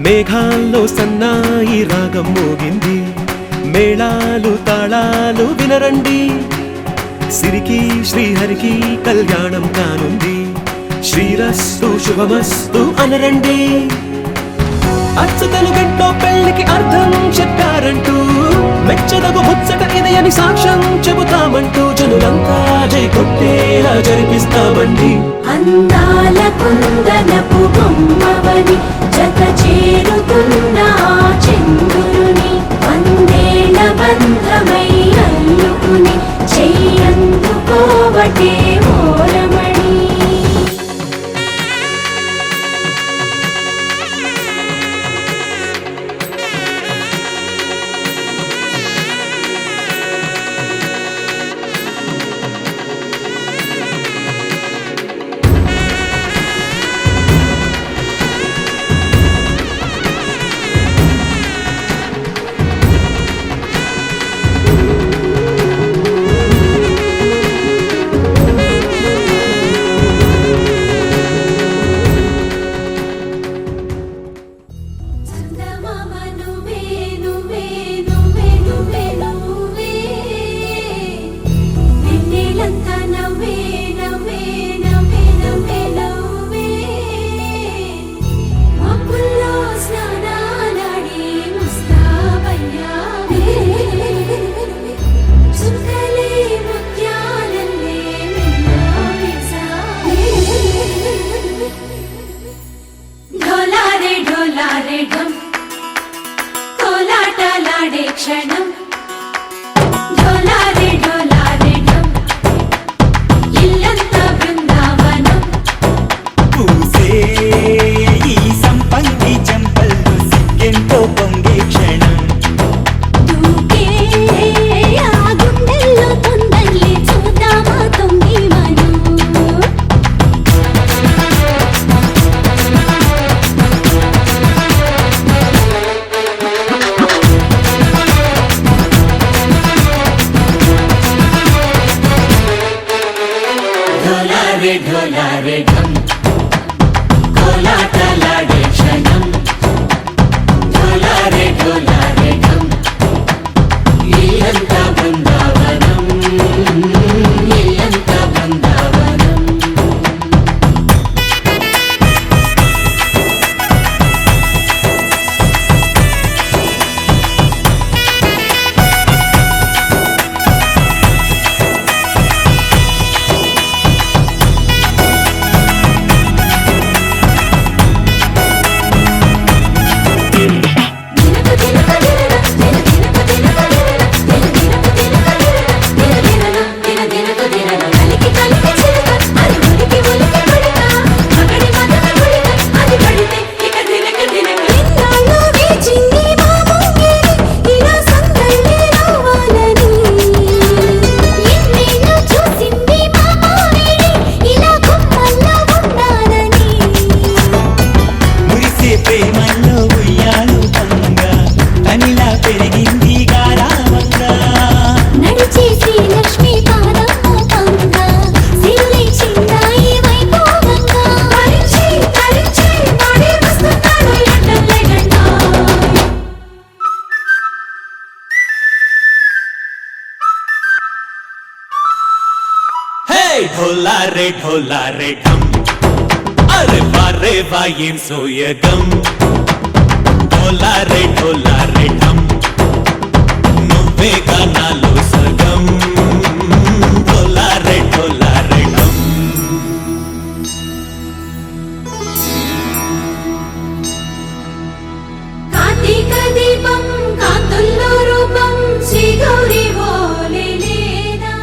మేఘాల్లో సన్నాయి రాగం మోగింది, మేళాలు తాళాలు వినరండి. సిరికి శ్రీహరికి కళ్యాణం కానుంది, శ్రీరస్తు శుభమస్తు అనరండి. అచ్చతలు గంటో పెళ్లికి అర్థం చెప్పారంటూ, మెచ్చదగు ముచ్చట ఇది అని సాక్ష్యం చెబుతామంటూ, జనులంతా జై కొట్టేలా జరిపిస్తామండి. అందాల కుందనపు బొమ్మవని జత చేరుతున్న చంద్రుని, వందేళ్ల బంధమై అల్లుకుని చెయ్యందుకోవటే ఓరమణి. కోలాటలాడే క్షణం, ఢోలారే ఢోలారే ఢం, ఇల్లంతా బృందావనం. పూసే ఈ సంపంగి చెంపల్లో సిగ్గెంతో పొంగే క్షణం, దూకే ఆ గుండెల్లో తొందరలే చూద్దామా తొంగి మనం. ఢోలారే ఢోలారే ఢం, కోలాటలాడే క్షణం, ఢోలారే ఢోలారే ఢం, ఇల్లంతా బృందావనం, ఇల్లంతా బృందావనం. మురిసే ప్రేమల్లో ఉయ్యాలు పంగా, తనిలా పెరిగింది గారావంగా. నడిచే శ్రీలక్ష్మి పాదము పంగా, సిరులై చిందాయి వైభోగంగా. తరించి తరించి వాడే వస్తున్నాడు ఎండలే గండా. హే ఢోలారే ఢోలారే ఢం, అరే వారే వా ఏం సోయగం. ఢోలారే ఢోలారే ఢం, నువ్వే గానాలో సగం. ఢోలారే ఢోలారే ఢం. కార్తీక దీపం కాంతుల్లో రూపం శ్రీ గౌరీ ఓలే లేదా.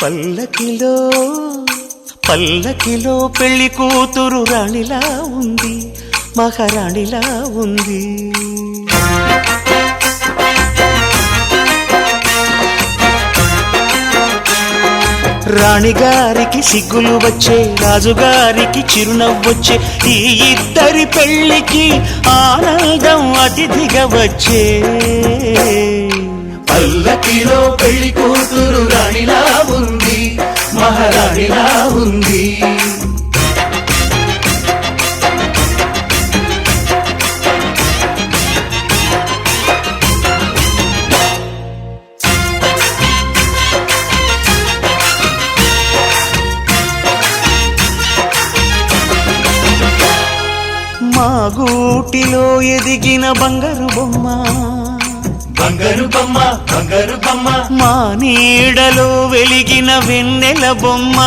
పల్లకిలో పల్లకిలో పెళ్లి కూతురు రాణిలా ఉంది, మహారాణిలా ఉంది. రాణిగారికి సిగ్గులు వచ్చే, రాజుగారికి చిరునవ్వొచ్చే, ఈ ఇద్దరి పెళ్లికి ఆనందం అతిథిగా వచ్చే. పల్లకిలో పెళ్లి కూతురు రాణిలా ఉంది, మహారాణిలా ఉంది. మా గూటిలో ఎదిగిన బంగారు బొమ్మ, బంగారు బొమ్మ, బంగారు బొమ్మ. మా నీడలో వెలిగిన వెన్నెల బొమ్మ,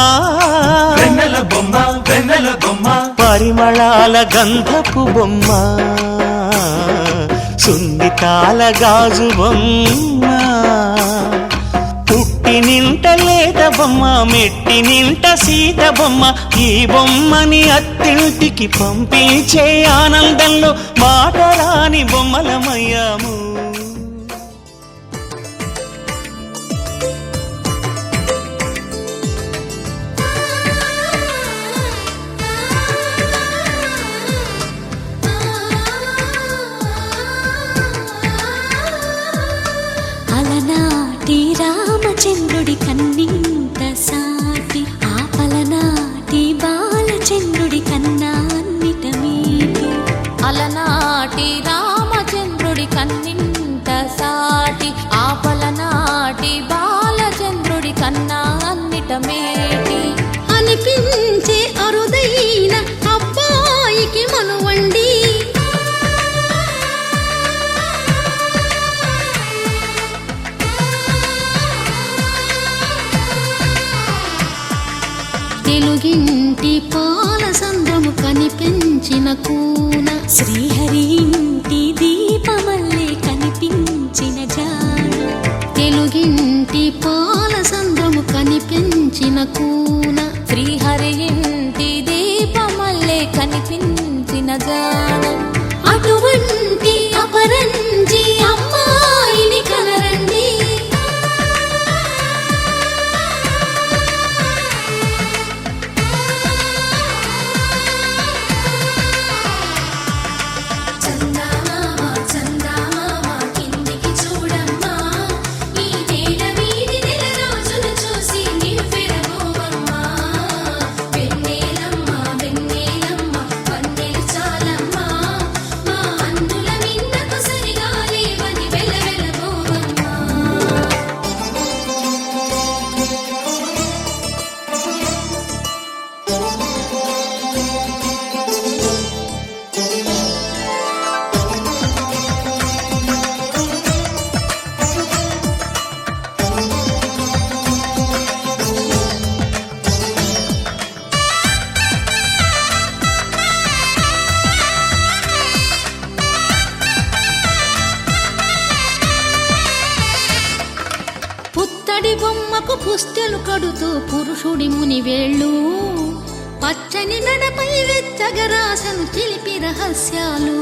వెన్నెల బొమ్మ, వెన్నెల బొమ్మ. పరిమళాల గంధపు బొమ్మ, సున్నితాల గాజు బొమ్మ. పుట్టి నింట లేత బొమ్మ, మెట్టి నింట సీత బొమ్మ. ఈ బొమ్మని అత్తింటికి పంపించే ఆనందంలో మాటరాని బొమ్మలమయ్యాము. అలనాటి రామచంద్రుడి కన్నింత సాటి, ఆపలనాటి బాలచంద్రుడి కన్నా అన్నిట మీటి. అలనాటి రామచంద్రుడి కన్నింత సాటి, ఆపలనాటి బాలచంద్రుడి కన్నా అన్నిట మేటి. అనిపించే అరుదైన అబ్బాయికి మనువండి, తెలుగింటి పాల సంద్రము కనిపించిన కూన, శ్రీహరి ఇంటి దీపమల్లే కనిపించిన జాడ. తెలుగింటి పాల సంద్రము కనిపించిన కూన, శ్రీహరి ఇంటి దీపమల్లే కనిపించిన జాడ. అటువంటి అపరంజి అమ్మాయిని కనరండి. చందమామ చందమామ కిందికి చూడమ్మా, ఈ నేల వీడి నెల రోజులు చూసి నివ్వెరబోవమ్మా. వెన్నెలమ్మ వెన్నెలమ్మ వన్నెలు చాలమ్మా, మా అందుల మిన్నకు సరిగా లేవని వెలవెలబోవమ్మా. పుత్తడి బొమ్మకు పుస్తెలు కడుతూ పురుషుడి ముని వేళ్ళు, పచ్చని నడపై వెచ్చగరాసను చిలిపి రహస్యాలు.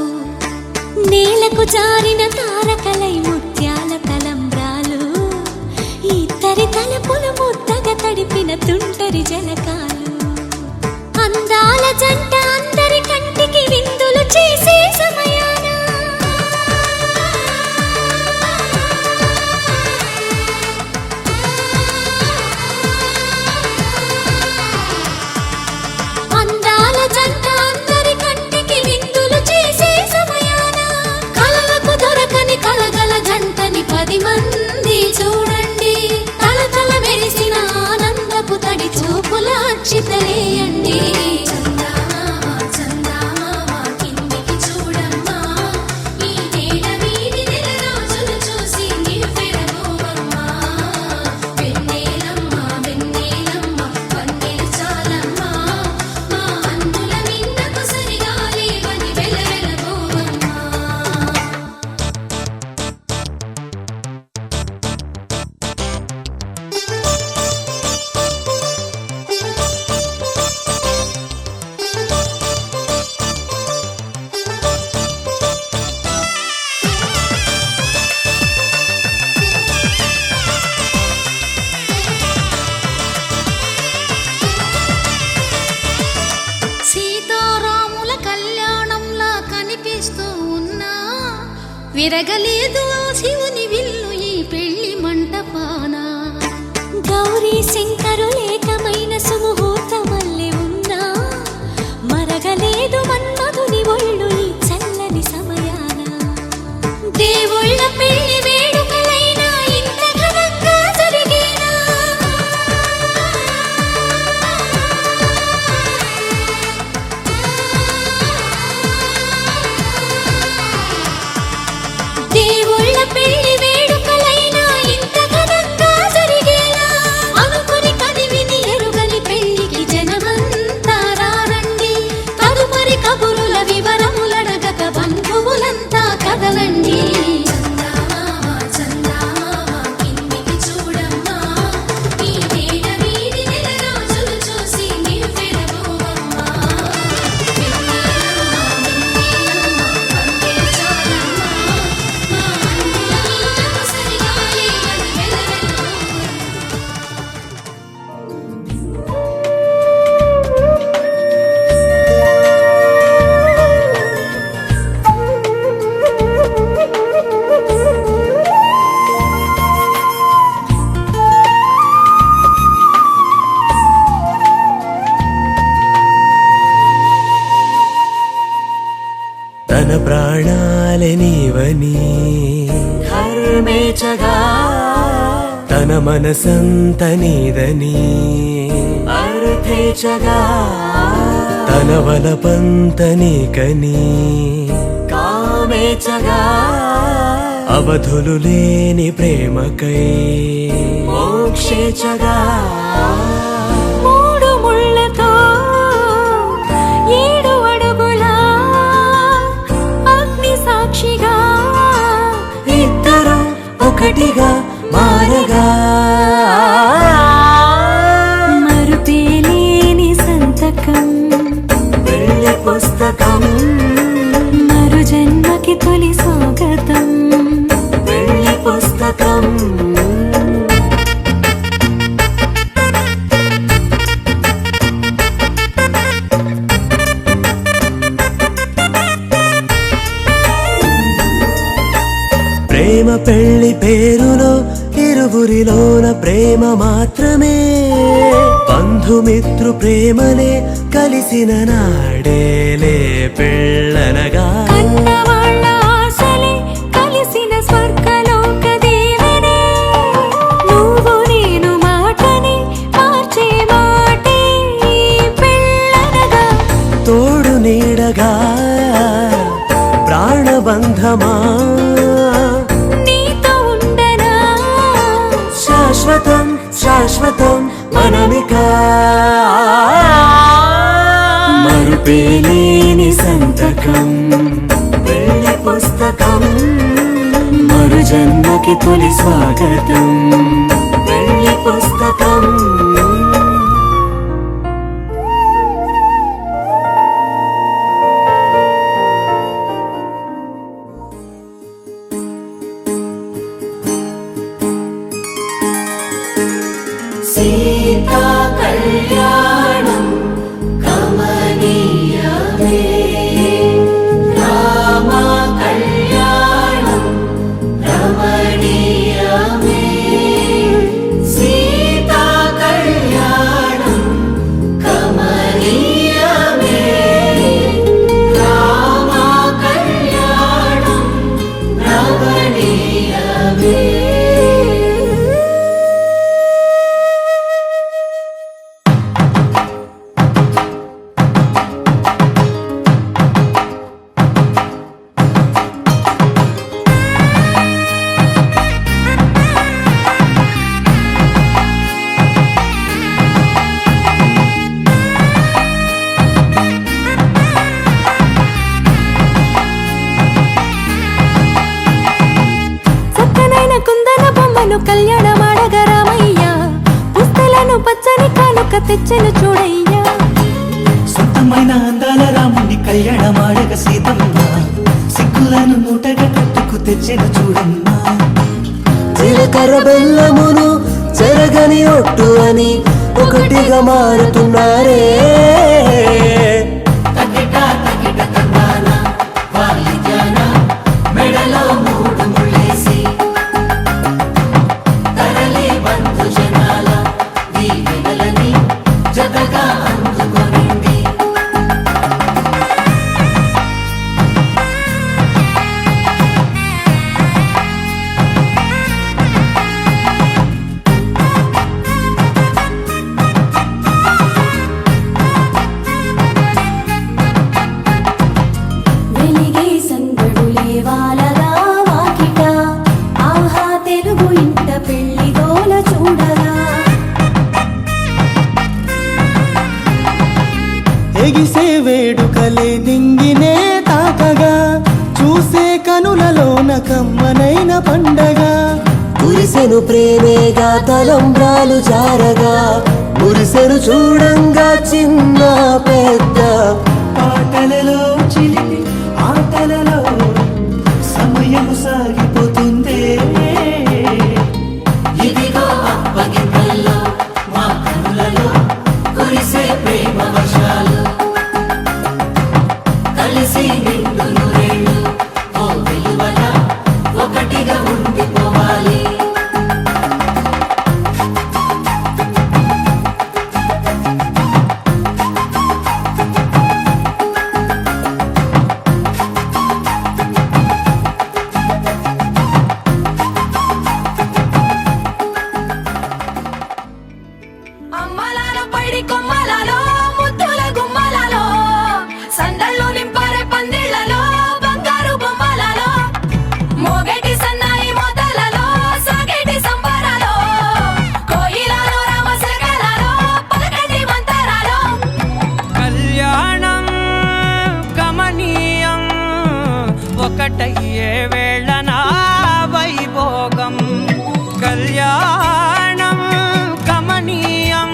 నేలకు జారిన తారకలై ముత్యాల తలంబ్రాలు, ఇద్దరి తలపులు ముద్దగా తడిపిన తుంటరి జలకాలు. అందాల జంట అందరి కంటికి విందులు చేసే సమయాన, అందాల జంట అందరి కంటికి విందులు చేసే సమయాన, కలలకు దొరకని కలగల జంటని 10 మంది చూడండి. తలతల మెరిసిన ఆనందపు తడి చూపుల అక్షితలేయండి. చందమామ చందమామ కిందికి చూడమ్మా, ఈ నేల వీడి నెల రోజులు చూసి నివ్వెరబోవమ్మా. వెన్నెలమ్మ వెన్నెలమ్మ వన్నెలు చాలమ్మా, మా అందుల మిన్నకు సరిగా లేవని వెలవెలబోవమ్మా. విరగలేదు ఆ శివుని విల్లు ఈ పెళ్లి మంటపాన. గౌరీ శంకరులేకమైన సుముహూర్తమల్లె ఉన్నా మరగలేదు మన్మధుని ఒళ్ళు ఈ చల్లని సమయాన. దేవుళ్ళ పెళ్లి వేడుకలైనా ఇంత ఘనంగా జరిగేనా? దేవుళ్ళ పెళ్లి వేడుకలైనా ఇంత ఘనంగా జరిగేనా? అనుకుని కదివిని ఎరుగని పెళ్లికి జనమంతా రారండి. తదుపరి కబురుల వివరములడగక బంధువులంతా కదలండి. చందమామ చందమామ కిందికి చూడమ్మా, ఈ వేడ వీడి నెల రోజులు చూసి నివ్వెరబోవమ్మా. వెన్నెలమ్మ వెన్నెలమ్మ పండేరు చాలమ్మా, మా అన్నుల మీదకు సరిగాలి అని వెలవెలబోవమ్మా. తన ప్రాణాలే నీవని హర్మేచగా, తన మనసంత నీదని అర్థేచగా, తన వలపంత నీకని కామేచగా, అవధులు లేని ప్రేమకై మోక్షేచగా. మూడు ముళ్ళతో 7 అడుగుల అగ్ని సాక్షిగా ఇద్దరు ఒకటిగా మారగా, మరుపేలేని సంతకం పెళ్లి పుస్తకం, మరు జన్మకి తొలి స్వాగతం. పెళ్లి పుస్తకం. ప్రేమ పెళ్లి పేరులో ఇరువురిలోన ప్రేమ మాత్రమే, బంధుమిత్రు ప్రేమలే కలిసిన నాడేలే పెళ్ళనగా. కన్నవాళ్ళ ఆశలే కలిసిన స్వర్గలోక దేవనే, నువ్వు నేను మాటని మార్చే మాటే ఈ పెళ్ళనగా. తోడు నీడగా ప్రాణబంధమా, నీతో ఉండనా శాశ్వతం శాశ్వతం మనమిక. మరుపేలేని సంతకం పెళ్లి పుస్తకం, మరు జన్మకి తొలి స్వాగతం. పెళ్లి పుస్తకం. సీతా కళ్యాణం కమనీయమే, రామ కళ్యాణం రమణీయమే. సీతా కళ్యాణం కమనీయమే, రామ కళ్యాణం రమణీయమే. చక్కనైన కుందన బొమ్మను కళ్యాణమాడగా రామయ్య, పుస్తలను పచ్చని కానుక తెచ్చెను చూడయ్యా. సొంతమైన అందాల రాముని కళ్యాణమాడగ సీతమ్మ, సిగ్గులను మూటగా కట్టుకు తెచ్చిన చూడమ్మా. జీలకర్ర బెల్లమును చెరగని ఒట్టు అని ఒకటిగా మారుతున్నారే. తకిట తకిట తందాన వాయిద్యాన మెడలో ఎగిసే వేడుకలే నింగినే తాకగా చూసే కనులలోన కమ్మనైన పండగ కురిసెను ప్రేమేగా తలంబ్రాలు జారగా మురిసెను చూడంగా చిన్న పెద్ద పాటలలో చిలిపి ఆటలలో సమయం సాగిపోతుందే ఇదిగో అప్పగింతల్లో మా కనులలో కురిసే ప్రేమ వర్షాలు కలిసి నిండు నూరేళ్ళు ఓ వెలువల ఒకటిగా ఉండిపోవాలి అమ్మలాల పైడి కొమ్మలలో ముద్దుల గుమ్మలలో సందళ్ళు నింపరే పందిళ్లలో బంగారు బొమ్మలలో మోగేటి సన్నాయి మోతలలో సాగేటి సంబరాలో కోయిలలో రామశకలలో పలకటి మంతరాలో కళ్యాణం గమనీయం ఒకటయ్యే వేళ నా వైభోగం కళ్యాణం గమనీయం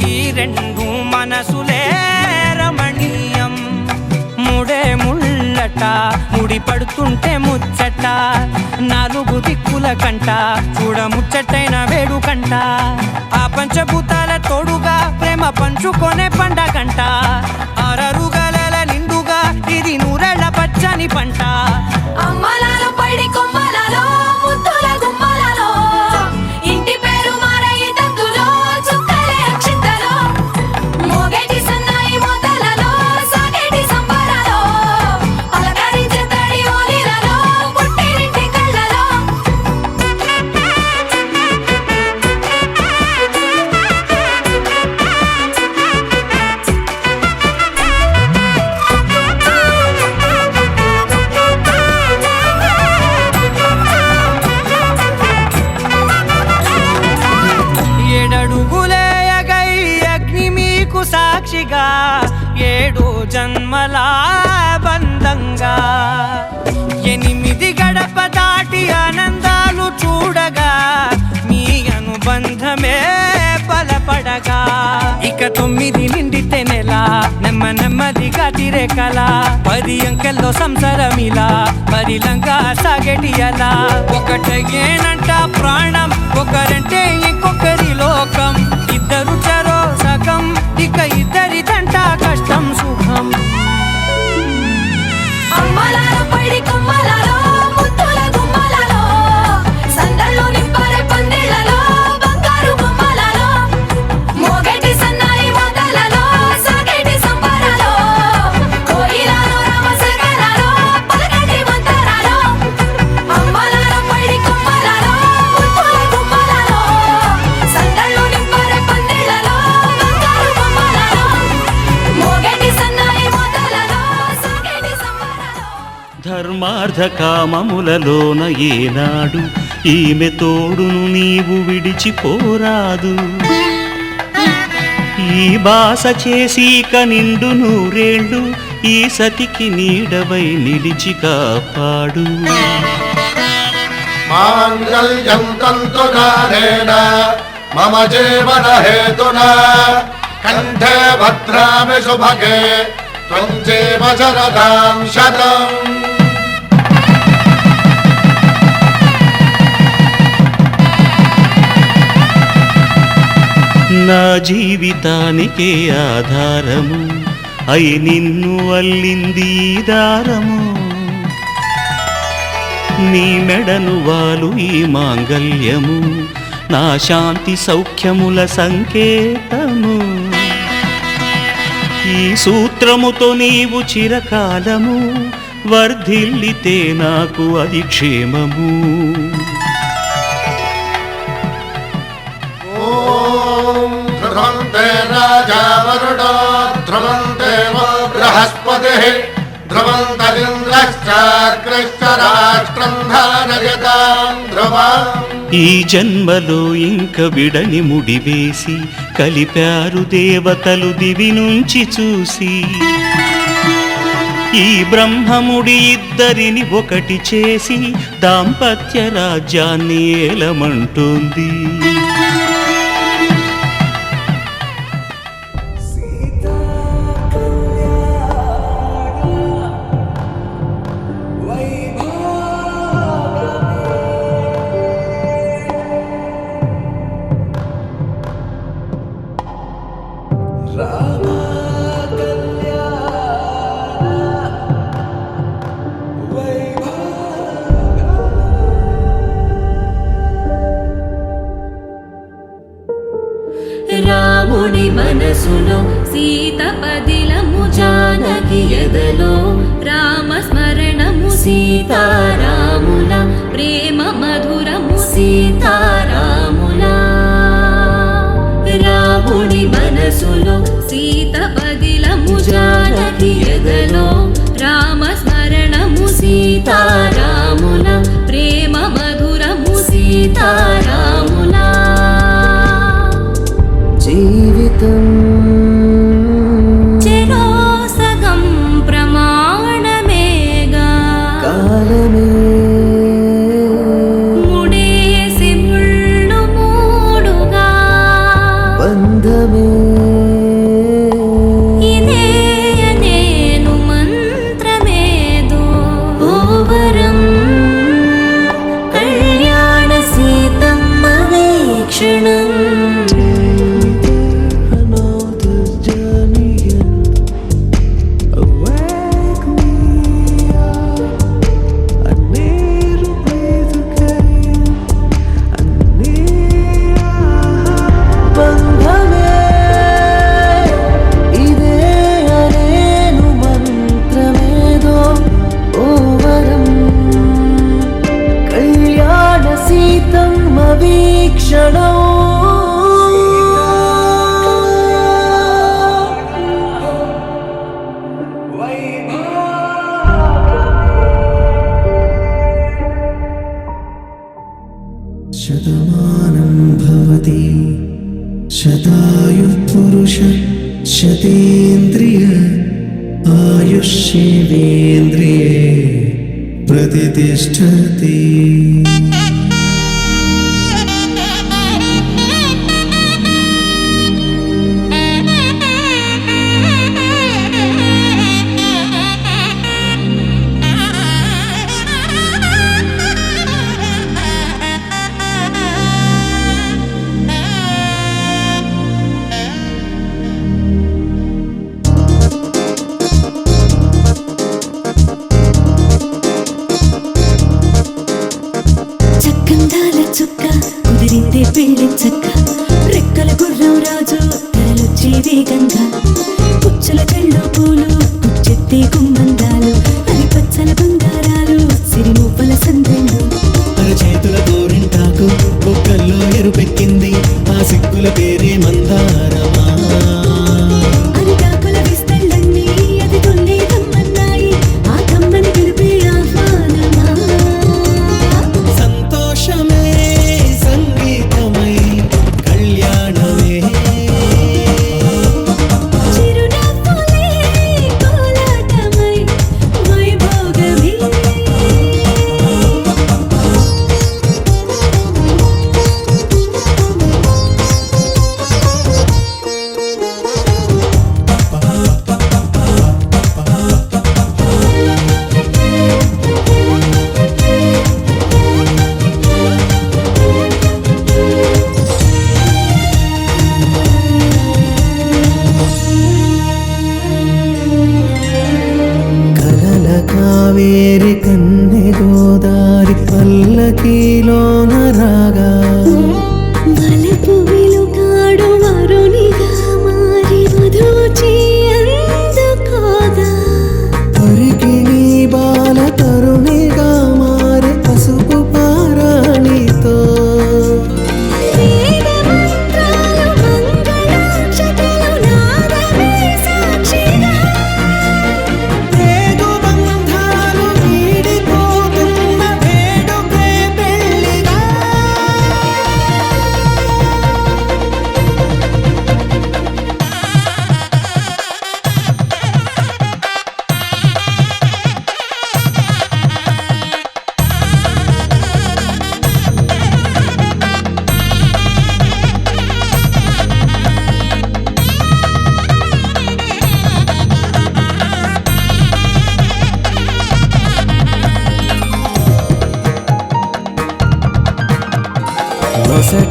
ఈ రెండు మనసులే రమణీయం ముడే ముళ్ళట ముడి పడుతుంటే ముచ్చట నాలుగు దిక్కుల కంట చూడ ముచ్చటైన వేడుకంట ఆ పంచభూతాల తోడుగా ప్రేమ పంచుకొనే పండగంట ఆరరుగల నిండుగా ఇది నూరెళ్ళ పచ్చని పంట అమ్మలాల పైడి కొమ్మలలో ముద్దుల గుమ్మలలో ఇంటి పేరు మారయి తందులో చుక్కలే అక్షింతలో మోగేటి సన్నాయి మోతలలో సాగేటి సంబరాలో పలకరించే తడి ఓలిలలో పుట్టినింటి కళ్ళలో ఏడడుగులేయగై అగ్ని మీకు సాక్షిగా ఏడు జన్మల బంధంగా ఎనిమిది గడప దాటి ఆనందాలు చూడగా మీ అనుబంధమే బలపడగా ఇక 9 నిండితే నెల నెమ్మదిగా తిరే కల 10 అంకెల్లో సంసారమిలా పరిలంగా సాగేటి అలా ఒకటేనంట ప్రాణం ఒకరంటే ఇంకొకరి లోకం ఇద్దరు చరో సగం ఇక ఇద్దరిదంట కష్టం సుఖం అమ్మలాల పైడి కొమ్మలలో ముద్దుల గుమ్మలలో సందళ్ళు నింపరే పందిళ్లలో బంగారు బొమ్మలలో మోగేటి సన్నాయి మోతలలో సాగేటి సంబరాలో కోయిలలో రామశకలలో పలకటి మంతరాలో అమ్మలాల పైడి కొమ్మలలో ముద్దుల గుమ్మలలో సందళ్ళు నింపరే పందిళ్లలో బంగారు బొమ్మలలో మోగేటి సన్నాయి మోతలలో సాగేటి సంబరాలో ధర్మార్థ కామములలోన ఏనాడు ఈమె తోడును నీవు విడిచిపోరాదు ఈ బాస చేసి నిండు నూరేళ్ళు ఈ సతికి నీడవై నిలిచి కాపాడు మాంగళ్యం తంతుకారేణ మమ జీవన హేతునా కంఠే భద్రామి శుభగే త్వం జీవ శరదాం శతం నా జీవితానికే ఆధారము అయి నిన్ను అల్లింది ఈ దారము నీ మెడను వాలు ఈ మాంగల్యము నా శాంతి సౌఖ్యముల సంకేతము ఈ సూత్రముతో నీవు చిరకాలము వర్ధిల్లితే నాకు అది క్షేమము ఓం ధ్రువంతే రాజా వరుడో ధ్రువంతే బృహస్పతిః ధ్రువంతరింద్రశ్చాగ్రశ్చ రాష్ట్రం ధారయతాం ధ్రువం ఈ జన్మలో ఇంక విడని ముడివేసి కలిపారు దేవతలు దివి నుంచి చూసి ఈ బ్రహ్మముడి ఇద్దరిని ఒకటి చేసి దాంపత్య రాజ్యాన్ని ఏలమంటుంది. రాముడి మనసులో సీత పదిలము, జానకి ఎదలో రామస్మరణము, సీతారాముల ప్రేమ మధురము, సీతారాముల. రాముడి మనసులో సీత పదిలము, జానకి ఎదలో రామస్మరణము, సీతారాముల ప్రేమ మధురము, సీతారాముల. జీవితం చెరో సగం ప్రమాణమేగా, కాలమే ముడేసి ముళ్ళు మూడుగా, బంధమే ఇదే నేను మంత్రమేదో ఓవరం. కళ్యాణ సీతమ్మ వీక్షణం, శతమానం భవతి శతాయుః పురుష శతేంద్రియ ఆయుష్యేంద్రియే ప్రతిష్టతి.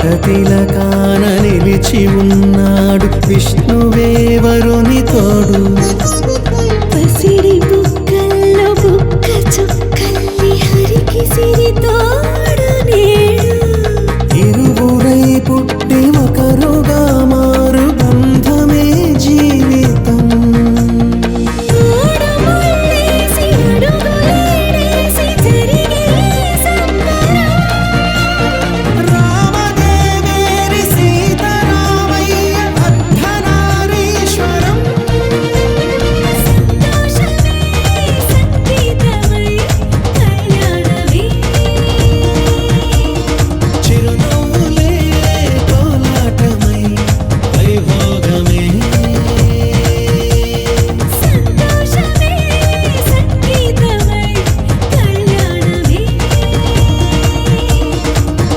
వటతిలకాన నిలిచి ఉన్నాడు విష్ణువే వరుని తోడు. పసిడి బుక్కల్లో బుక్క చుక్కల్లి హరికి సిరి తోడు నేడు. ఇరువురై పుట్టి ఒకరుగా మారు బంధమే జీవితం. మూడు ముళ్ళేసి అడుగులేసి జరిగే సంబరం. రామదేవేరి సీతారామయ్య అర్ధనారీశ్వరం. సంతోషమే సంగీతమై కళ్యాణమే. చిరునవ్వులే కోలాటమై వైభోగమే. సంతోషమే సంగీతమై కళ్యాణమే.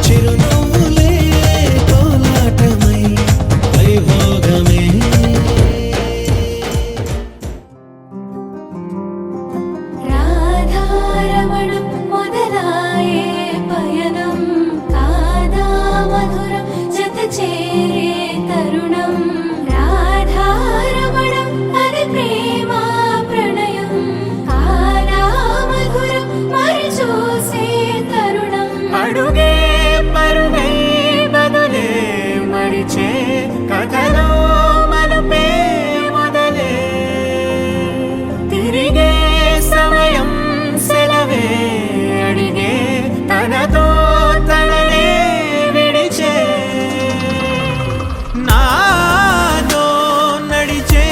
చిరునవ్వులే కోలాటమై వైభోగమే. రాధారమణం మొదలాయే పయనం కాదా మధురం జత చేరే తరుణం. రాధారమణం అది ప్రేమ ప్రణయం కాదా మధురం మరి చూసే తరుణం. అడుగే పరుగై బదులే మరిచే కథలో మలుపే మొదలే. తిరిగే సమయం సెలవే అడిగే తనతో తననే విడిచే. నాతో నడిచే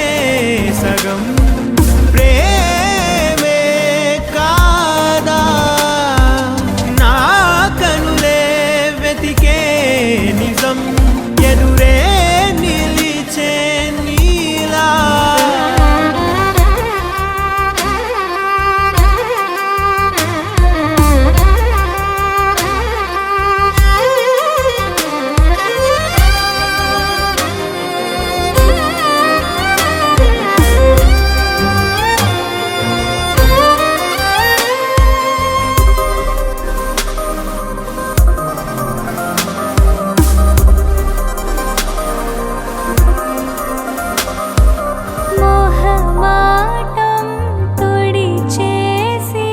సగం ప్రేమే కాదా. నా కనులే వెతికే నిజం ఎదురే నిలిచే నీలా. మోహమాటం తుడిచేసి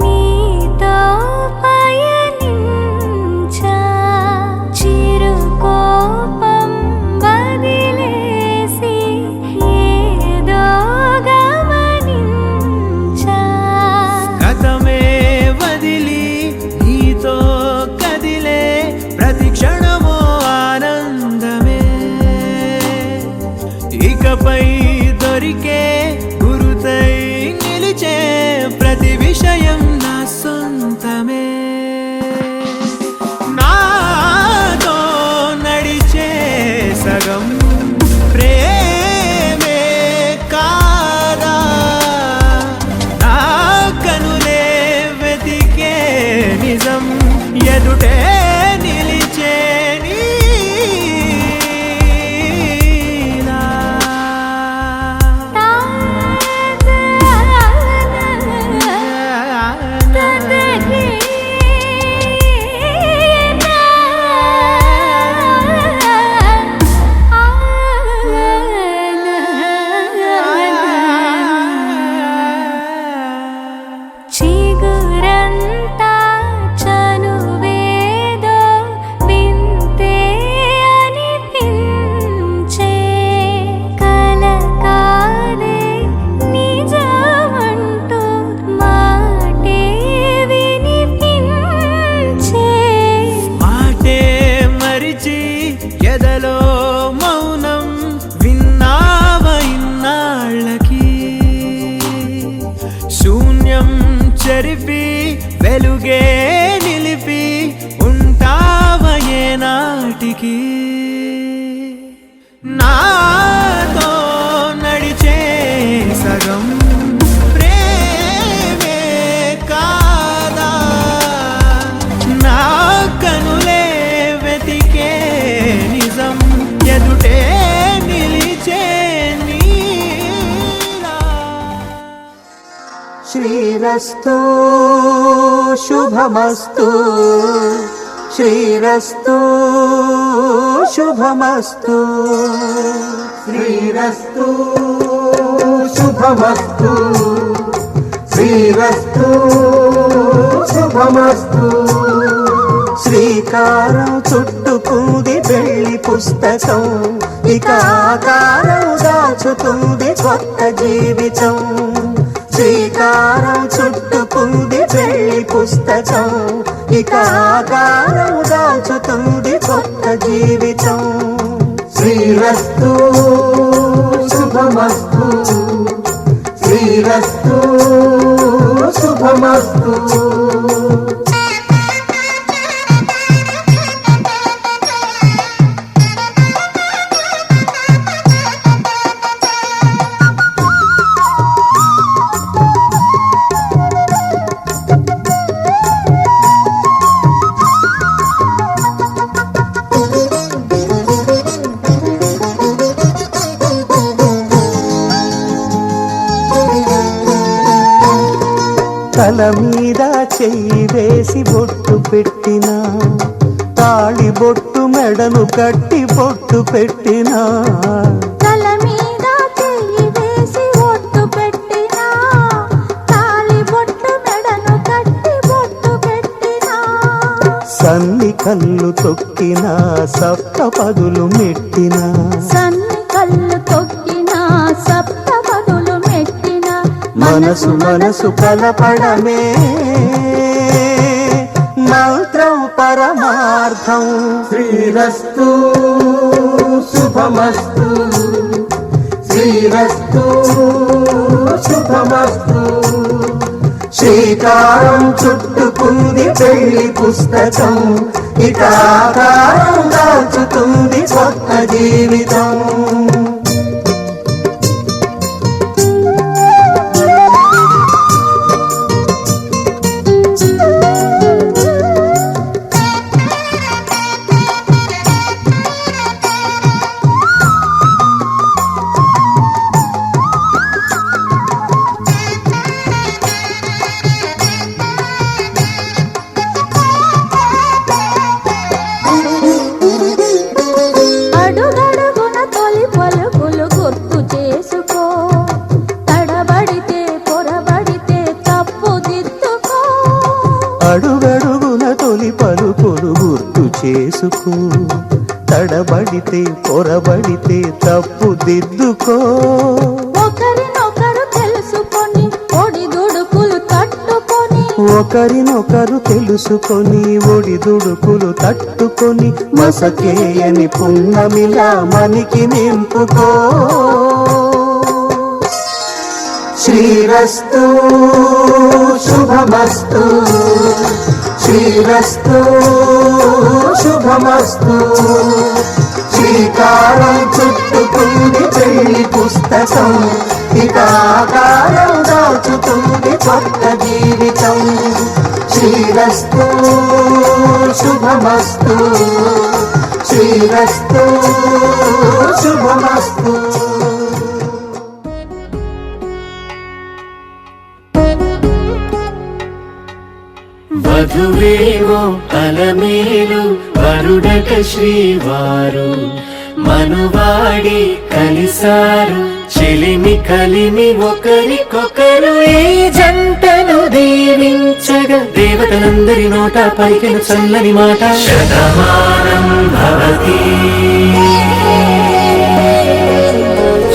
నీతో పయనించా. చిరుకోపం వదిలేసి ఏదో గమనించా. గతమే వదిలి నీతో కదిలే ప్రతి క్షణమో ఆనందమే. ఇకపై దొరికే గురుతై నిలిచే ప్రతి విషయం నా సొంతమే. నాతో నడిచే సగం ప్రేమే కాదా. నా కనులే వెతికే నిజం ఎదుటే నిలిచే నీలా. చిగురంతా చనువేదో వింతే అనిపించే. కల కాదే నిజమంటూ మాటే వినిపించే. మాటే మరిచి ఎదలో మౌనం విన్నావ ఇన్నాళ్ళకి. శూన్యం చెరిపి వెలుగే నిలిపి ఉంటావ ఏనాటికి. నాతో నడిచే సగం ప్రేమే కాదా. నా కనులే వెతికే నిజం ఎదుటే నిలిచే నీలా. శ్రీరస్తు శుభమస్తు శ్రీరస్తు శుభమస్తు. శ్రీరస్తు శుభమస్తు, శ్రీరస్తు శుభమస్తు. శ్రీకారం చుట్టుకుంది పెళ్లి పుస్తకం, ఇక ఆకారం దాచుతుంది కొత్త జీవితం. శ్రీకారం చుట్టుకుంది పెళ్లి పుస్తకం, ఇక ఆకారం దాచుతుంది కొత్త జీవితం. శ్రీరస్తు శుభమస్తు, శ్రీరస్తు శుభమస్తు. తల మీద చెయ్యి వేసి బొట్టు పెట్టినా, తాళి బొట్టు మెడను కట్టి బొట్టు పెట్టినా. తల మీద చెయ్యి వేసి బొట్టు పెట్టినా, తాళి బొట్టు మెడను కట్టి బొట్టు పెట్టినా. సన్ని కళ్ళు తొక్కినా, సప్త పదులు మెట్టినా. సన్ని కళ్ళు తొక్కినా, సప్త పదులు మెట్టినా. మనసు మనసు కలపడమే మంత్రం పరమార్థం. శ్రీరస్తు శుభమస్తు, శ్రీరస్తు శుభమస్తు. శ్రీకారం చుట్టుకుంది పెళ్లి పుస్తకం, ఇక ఆకారం దాచుతుంది కొత్త జీవితం. అడుగడుగున తొలి పలుకులు గుర్తు చేసుకో, తడబడితే పొరబడితే తప్పు దిద్దుకో. అడుగడుగున తొలి పలుకులు గుర్తు చేసుకో, తడబడితే పొరబడితే తప్పు దిద్దుకో. ఒకరినొకరు తెలుసుకొని ఒడిదుడుకులు తట్టుకొని, ఒకరినొకరు తెలుసుకొని ఒడిదుడుకులు తట్టుకొని, మసకేయని పున్నమిలా మనికి నింపుకో. శ్రీరస్తు శుభమస్తు, శ్రీరస్తు శుభమస్తు. శ్రీకారం చుట్టుకుంది పెళ్లి పుస్తకం, ఇక ఆకారం దాచుతుంది కొత్త జీవితం. శ్రీరస్తు శుభమస్తు, శ్రీరస్తు శుభమస్తు. వధువేవో అలమేలు వరుడట శ్రీవారు, మనువాడి కలిసారు చెలిమి కలిమి ఒకరికొకరు. ఈ జంటను దీవించగా దేవతలందరి నోట పలికిన చల్లని మాట. శతమానం భవతి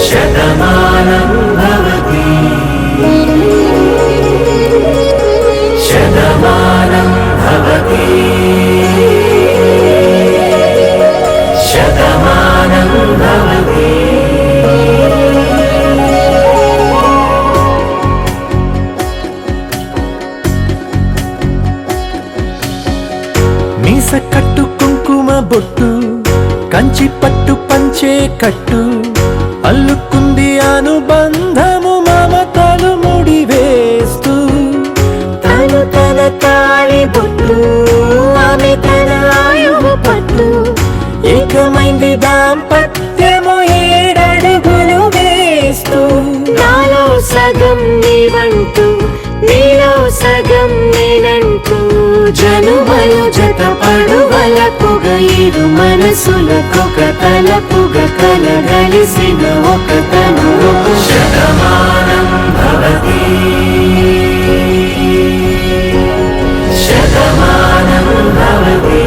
శతమానం భవతి శతమానం భవతి శతమానం భవతి. మీస కట్టు కుంకుమ బొట్టు, కంచి పట్టు పంచే కట్టు, అల్లుకుంది అనుబంధము మమతలు ముడివేస్తూ. తను తన తాళి బొట్టు, ఆమె తన ఆయువు పట్టు, ఏకమైంది దాంపత్యము 7 అడుగులు వేస్తూ. నాలో సగం నీవంటూ నీలో సగం నేనంటూ జనుమలు జత పడువలపుగ ఇరు మనసులకొక తలపుగ కలగలిసిన ఒక తను శతమానం భవతి శతమానం భవతి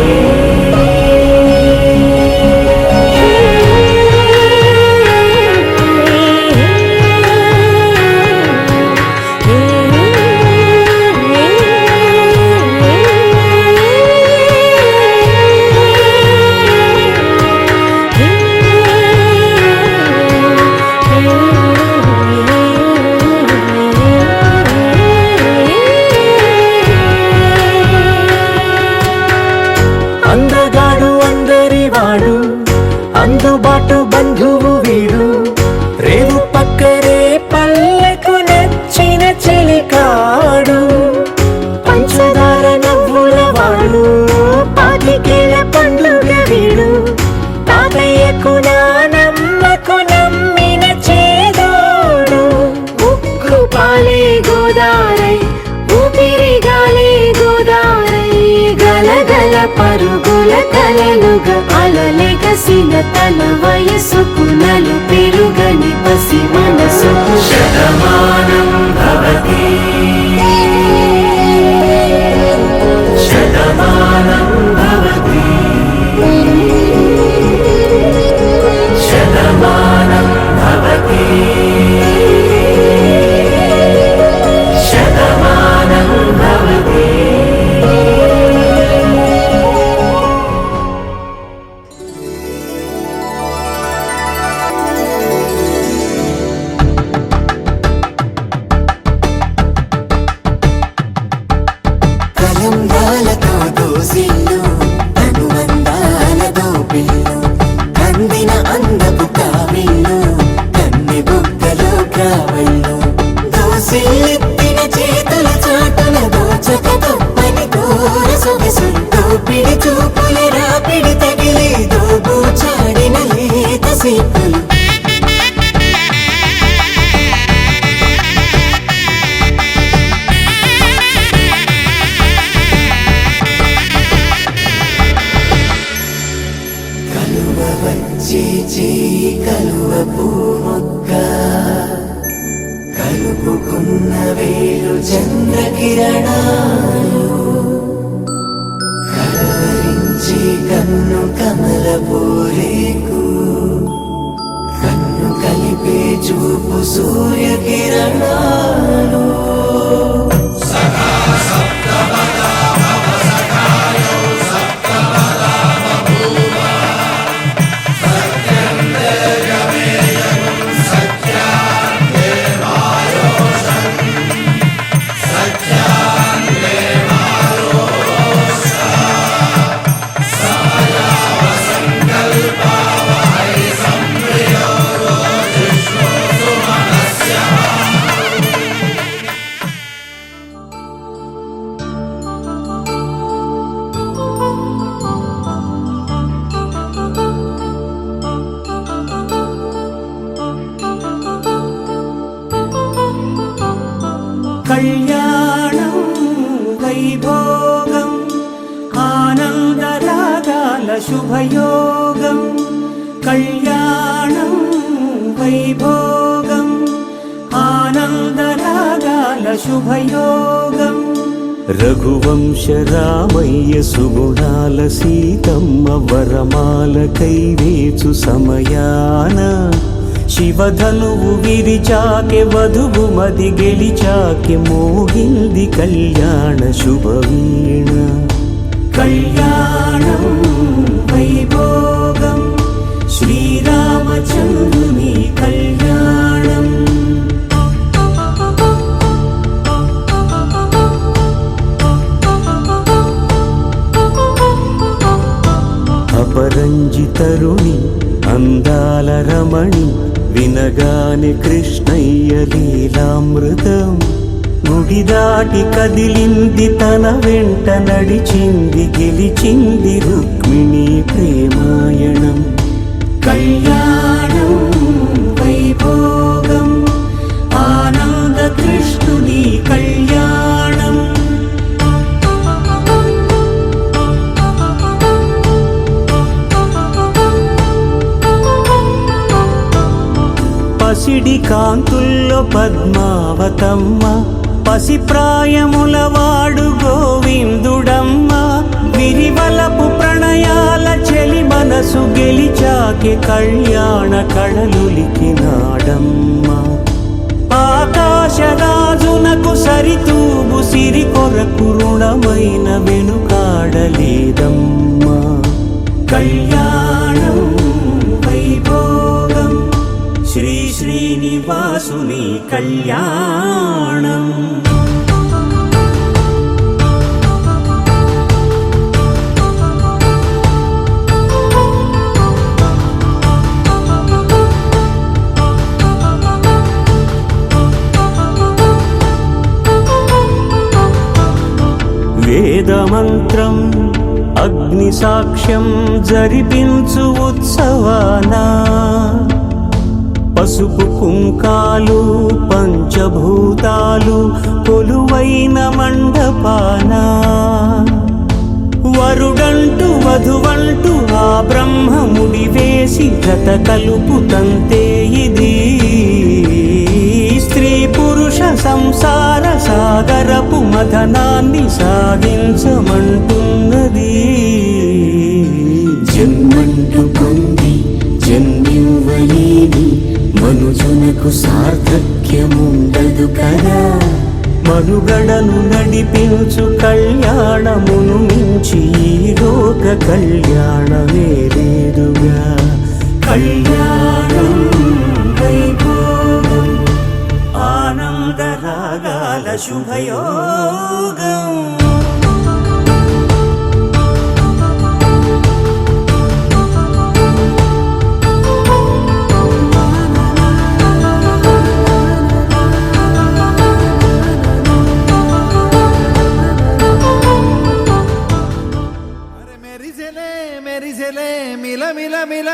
అందుబాటు బంధువు వీడు రేవు పక్కరే పల్లెకు నచ్చిన చెలికాడు పంచదార నవ్వుల వాడు పాతికేల పండుగ వీడు తాతయ్యకు నానమ్మకు నమ్మిన చేదోడు ఉక్కు పాలే గోదారై ఊపిరి గాలే గోదారై గలగల పరుగుల కలలుగా అలలెగసిన తన వయసుకు నలు పెరుగని పసి మనసుకు శతమానం భవతి శతమానం భవతి శతమానం భవతి శతమానం భవతి కలంబాలతో దోసిల్లు అనువందాలతో పిల్లు కందిన అందపు కావిల్లు కన్ని బుగ్గలో కావళ్ళు దోసిల్లెత్తిన చేతుల చాటున దోచక తప్పని కోర సొగసులతో పిడి చూపుల రాపిడి తగిలి దోబూచాడిన లేత సీపులు కలువ పూమొక్క కలుపుకున్న వేలు చంద్రకిరణాలు కలవరించి కన్ను కమల పూరేకు కన్ను కలిపే చూపు సూర్యకిరణాలు కళ్యాణం వైభోగం ఆనందరాగాల శుభయోగం కళ్యాణం వైభోగం ఆనందరాగాల శుభయోగం రఘువంశ రామయ్య సుగుణాల సీతమ్మ వరమాల కైవేచు సమయాన శివధనువు విరిచాకె వధువు మది గెలిచాకె మోగింది కళ్యాణ శుభవీణ కళ్యాణం వైభోగం శ్రీరామచంద్రుని కళ్యాణం అపరంజి తరుణి అందాల రమణి వినగాని కృష్ణయ్య లీలామృతం గుడి దాటి కదిలింది తన వెంట నడిచింది గెలిచింది రుక్మిణి ప్రేమాయణం కళ్యాణం వైభోగం ఆనంద కృష్ణుని కళ్యాణం పద్మావతమ్మ పసిప్రాయముల వాడు గోవిందుడమ్మ విరివలపు ప్రణయాల చెలి మనసు గెలిచాకే కళ్యాణ కళలులికినాడమ్మ ఆకాశరాజునకు సరితూబు సిరి కొరకు రుణమైన వెనుకాడలేదమ్మా కళ్యాణం వైభోగం శ్రీ శ్రీనివాసుని కళ్యాణం వేదమంత్రం అగ్ని సాక్ష్యం జరిపించు ఉత్సవానా పసుపు కుంకాలు పంచభూతాలు కొలువైన మండపాన వరుడంటూ వధువంటూ ఆ బ్రహ్మముడి వేసి జత కలుపుతంతే ఇది స్త్రీ పురుష సంసార సాగరపు మథనాన్ని సాగించమంటున్నది జన్మంటూ పొంది జన్మివ్వలేని మనుజునకు సార్థక్యముండదు కదా మనుగడను నడిపించు కళ్యాణమును మించి ఈ లోక కళ్యాణమే లేదుగా కళ్యాణం వైభోగం ఆనందరాగాల శుభయోగం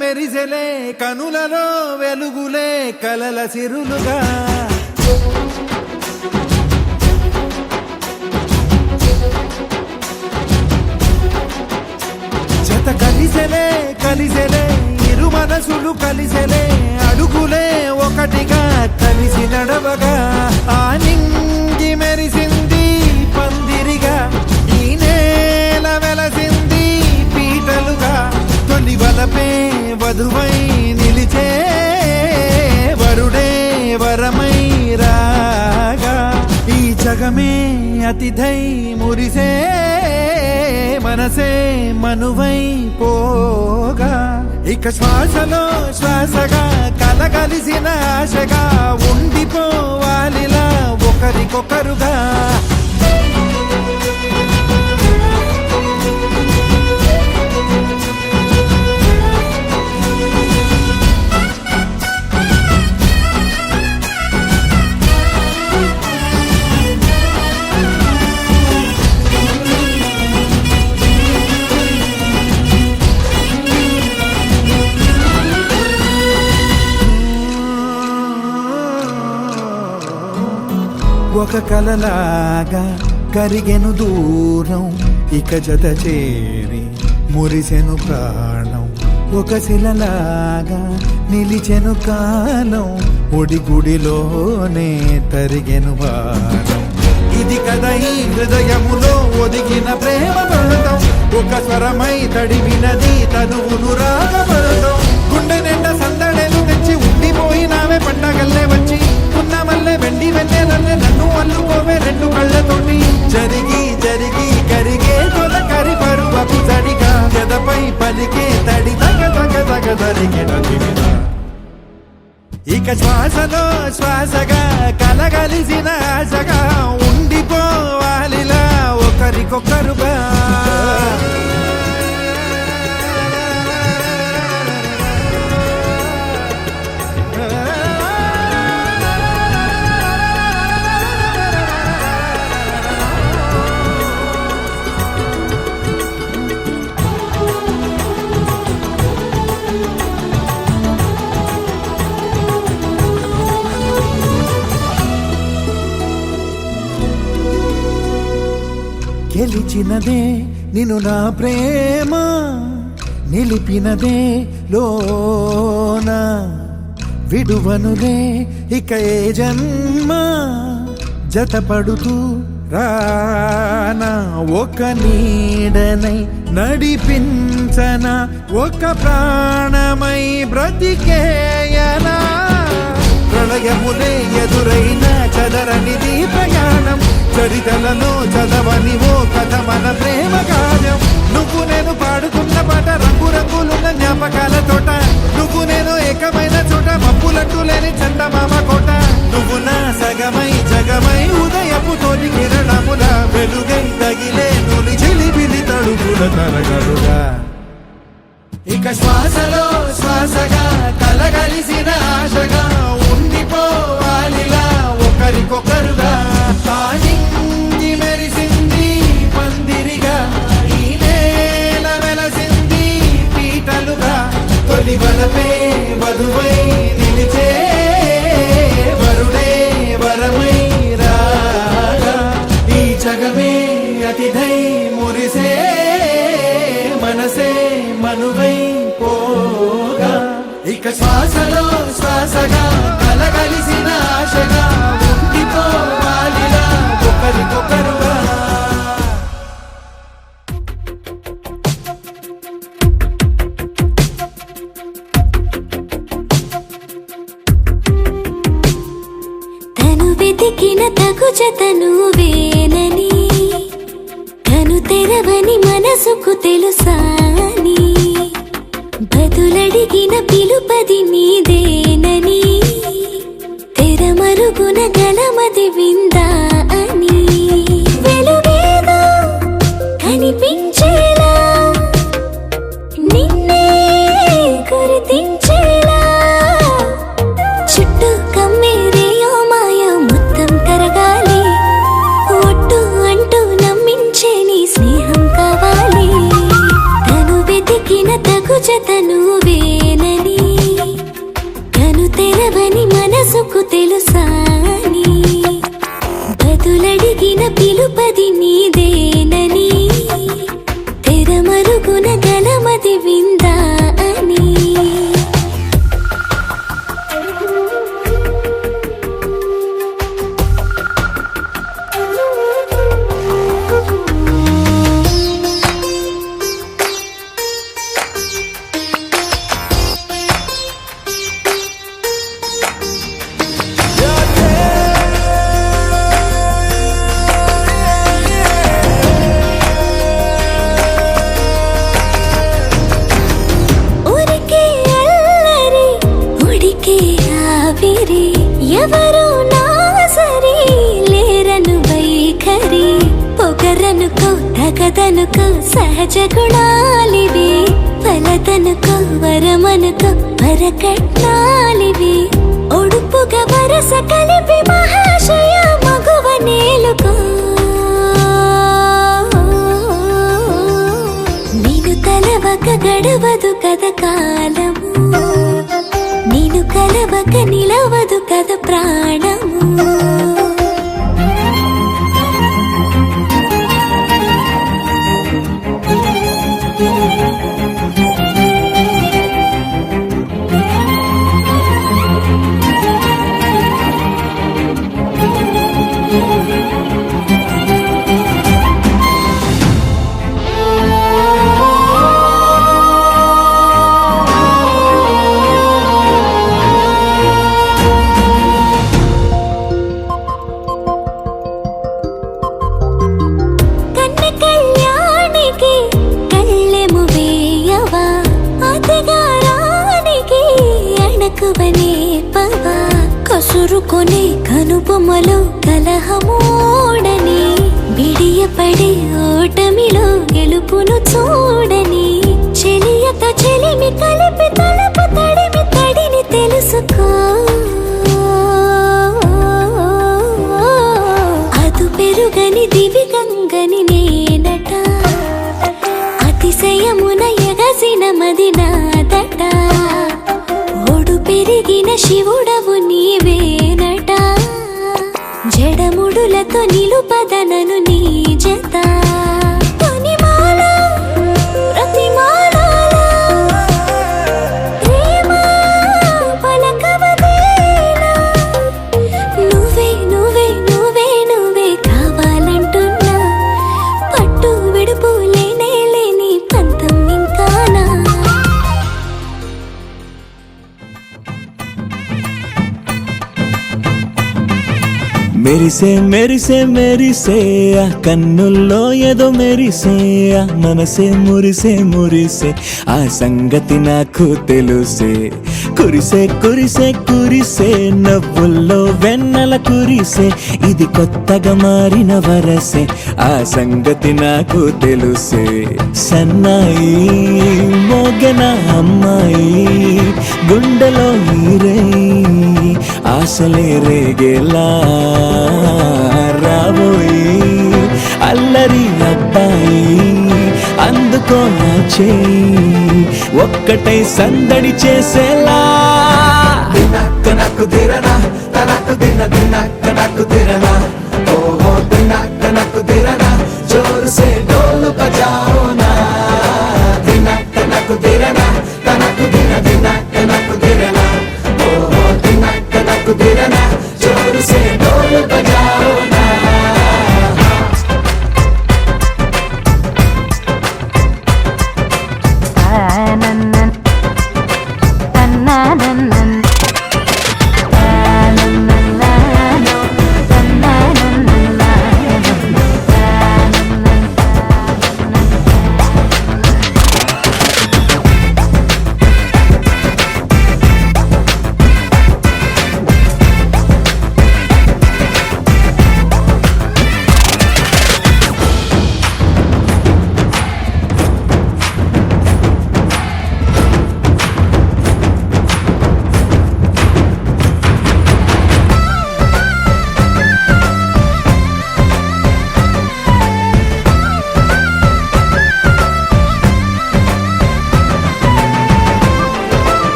మెరిసెలే కనులలో వెలుగులే కలల సిరులుగా జత కలిసెలే ఇరు మనసులు కలిసెలే అడుగులే ఒకటిగా కలిసి నడవగా ఆ నింగి మెరిసింది పందిరిగా ఈ నేల వెలసింది పీటలుగా తొలి వలపే వధువై నిలిచే వరుడే వరమై రాగా ఈ జగమే అతిథై మురిసే మనసే మనువై పోగా ఇక శ్వాసలో శ్వాసగా కలగలిసిన ఆశగా ఉండిపోవాలిలా ఒకరికొకరుగా ఒక కలలాగా కరిగెను దూరం ఇక జత చేరి మురిసెను ప్రాణం ఒక శిలలాగా నిలిచెను కాలం ఒడిగుడిలోనే తరిగెను వారం ఇది కదా ఈ హృదయములో ఒదిగిన ప్రేమ పర్వతం ఒక స్వరమై తడివినది తనువును రాగపడతాం గుండె నిండా సందడేలు తెచ్చి ఉండిపోయినావే పండగల్లే వచ్చి ఉన్న మల్లె వెండి వెన్నెలల్లే నన్ను అల్లుకోవే రెండు కళ్ళతోటి జరిగి జరిగి కరిగే తొలకరి పరువకు తడిగా ఎదపై పలికే తడి తగ తగ తగ తరిగిన ఇక శ్వాసలో శ్వాసగా కలగలిసిన ఆశగా ఉండిపోవాలిలా ఒకరికొకరుగా గెలిచినదే నిన్ను నా ప్రేమ నిలిపినదే లోన విడువనులే ఇక ఏ జన్మ జతపడుతూ రానా ఒక నీడనై నడిపించన ఒక ప్రాణమై బ్రతికేయనా ప్రళయములే ఎదురైన చదరనిది ప్రయాణం చరితలలో చదవని ఓ కథ మన ప్రేమ గానం నువ్వు నేను పాడుకున్న పాట రంగు రంగులున్న జ్ఞాపకాల తోట నువ్వు నేను ఏకమైన చోట మప్పులట్టు లేని చందమామ కోట నువ్వు నా సగమై జగమై ఉదయపు తోటి కిరణముల వెలుగై తగిలే నులి చిలిబిలి తడుపుల తరగలుగా ఇక శ్వాసలో శ్వాసగా కలగలిసిన ఆశగా ఉండిపోవాలిలా ఒకరికొకరుగా తానింది మెరిసింది పందిరిగా ఈ నేల వెలసింది పీటలుగా తొలి వలపే వధువై నిలిచే వరుడే వరమై రాగా ఈ జగమే అతిథై మురిసే మనసే మనువై పోగా ఇక శ్వాసలో శ్వాసగా కలగలిసిన ఆశగా ఉండిపోవాలిలా ఒకరికొకరుగా తను వెతికిన తగు జతను వేనని తను తెరవని మనసుకు తెలుసాని బదులడిగిన పిలుపది నీదేనని తెరమరుగున గలమది విందా అని వెలుగేదో కనిపించేలా నిన్నే గుర్తించేలా చుట్టూ కమ్మేరేయో మాయో మొత్తం కరగాలి ఒట్టు అంటూ నమ్మించే నీ స్నేహం కావాలి తను వెతికిన తగు జతను వేనని తను తెరవని మనసుకు తెలుసాని బదులడిగిన పిలుపది నీదేనని తెరమరుగున గలమది విందా అని ఊరికే అల్లరి ఉడికే ఆవిరి ఎవరు నా సరి లేరను వైఖరి పొగరనుకో తగదనుకో సహజ గుణాలివి ఫలదనుకో వరమనుకో వరకట్నాలివి ఒడుపుగా వరస కలిపి మహాశయ మగువ నేలుకో నేను తలవక గడవదు కథ కాలము నేను కలవక నిలవదు కథ ప్రాణము కసురుకొనే కనుబొమ్మలో కలహమోడని బిడియపడే ఓటమిలో గెలుపును చూడని చెలియతో చెలిమి కలిపి తలపు తడిమి తడిని తెలుసుకో అదు పెరుగని దివి గంగని నేనట అతిశయమున ఎగసిన మది నాదట ఒడు పెరిగిన శివుడవు నీవేనట జడముడులతో నిలుపదనను నీ జత తొనిమాల ప్రతిమాల ప్రేమ పలకవదు మెరిసే మెరిసే మెరిసే ఆ కన్నుల్లో ఏదో మెరిసే ఆ మనసే మురిసే మురిసే ఆ సంగతి నాకు తెలుసే కురిసే కురిసే కురిసే నవ్వుల్లో వెన్నెల కురిసే ఇది కొత్తగా మారిన వరసే ఆ సంగతి నాకు తెలుసే సన్నాయి మోగన అమ్మాయి గుండెలో ఈరే ఆశలే రేగేలా రాబోయి అల్లరి అబ్బాయి అందుకో నా చేయి ఒక్కటై సందడి చేసేలా దినక్క నాకు దిరనా తనకు దిన దినక్క నాకు దిరనా ఓహో దినక్క నాకు దిరనా జోరు సే డోలు బజాओ నా దినక్క నాకు దిరనా తనకు దిన దినక్క నాకు దిరనా ఓహో దినక్క నాకు దిరనా జోరు సే డోలు బజాओ నా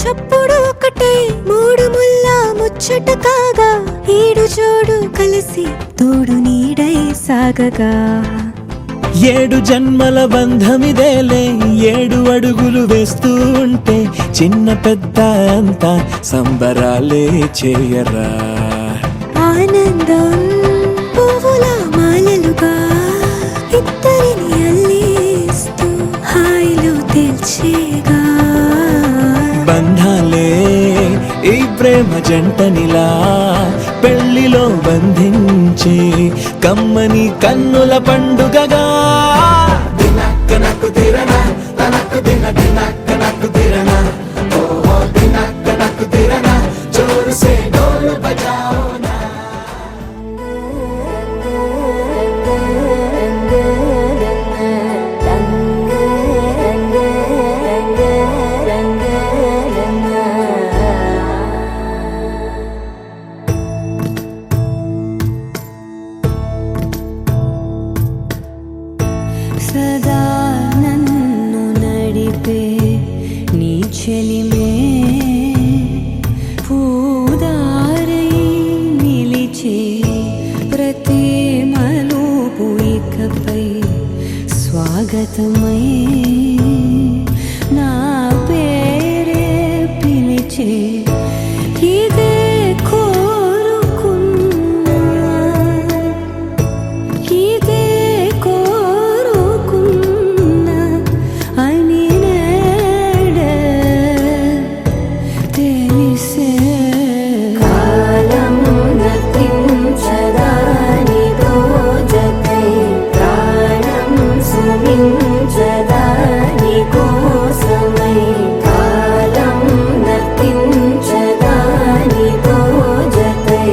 చప్పుడు ఒకటే మూడు ముల్ల ముచ్చట కాగా ఏడు జోడు కలిసి తోడు నీడై సాగగా ఏడు జన్మల బంధమిదేలే ఏడు అడుగులు వేస్తూ ఉంటే చిన్న పెద్ద అంతా సంబరాలే చేయరా ఆనందం పువ్వుల మాలలుగా ఇద్దరిని అల్లేస్తూ హాయిలో తెల్చేగా బంధాలే ఈ ప్రేమ జంటనిలా పెళ్లిలో బంధించి కమ్మని కన్నుల పండుగగా దినక్క నాకు దిరనా తనకు దిన దినక్క నాకు దిరనా ఓహో దినక్క నాకు దిరనా జోరు సే డోలు బజాओ నా సదా నన్ను నడిపే నీ చెలిమే పూదారై నిలిచే ప్రతి మలుపు ఇకపై స్వాగతమై నా పేరే పిలిచే ఇదే కోరుకున్నా ఇదే కోరుకున్నా అని నేడే తెలిసే కాలం నతించదాని దోజకై ప్రాణం సుమించదాని కోసమై కాలం నతించదాని దోజకై